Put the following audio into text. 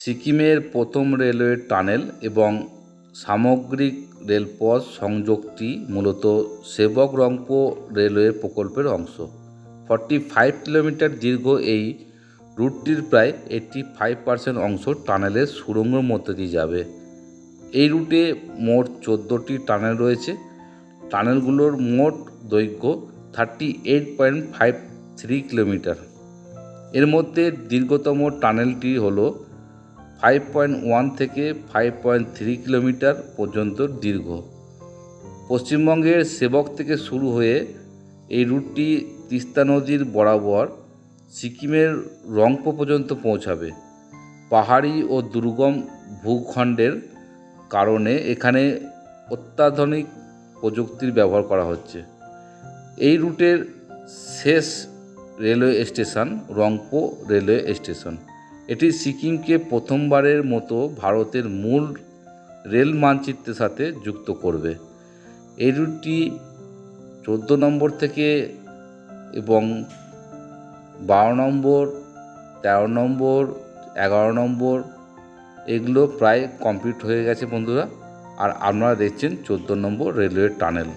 সিকিমের প্রথম railway tunnel এবং সামগ্রিক রেলপথ সংযোগটি মূলত সেবক রংপো রেলওয়ে প্রকল্পের অংশ। 45 কিলোমিটার দীর্ঘ এই রুটটির প্রায় 85% অংশ টানেলের সুড়ঙ্গের মধ্যে দিয়ে যাবে। এই রুটে মোট 14টি টানেল রয়েছে। টানেলগুলোর মোট দৈর্ঘ্য 38.53 কিলোমিটার। এর মধ্যে দীর্ঘতম টানেলটি হলো 5.1 থেকে 5.3 কিলোমিটার পর্যন্ত দীর্ঘ। পশ্চিমবঙ্গের সেবক থেকে শুরু হয়ে এই রুটটি তিস্তা নদীর বরাবর সিকিমের রংপো পর্যন্ত পৌঁছাবে। পাহাড়ি ও দুর্গম ভূখণ্ডের কারণে এখানে অত্যাধুনিক প্রযুক্তির ব্যবহার করা হচ্ছে। এই রুটের শেষ railway station Rangpo railway station. এটি সিকিমকে প্রথমবারের মতো ভারতের মূল রেল মানচিত্রের সাথে যুক্ত করবে। এই রুটটি 14 নম্বর থেকে এবং 12 নম্বর, 13 নম্বর, 11 নম্বর এগুলো প্রায় কমপ্লিট হয়ে গেছে বন্ধুরা। আর আপনারা দেখছেন 14 নম্বর রেলওয়ে টানেল।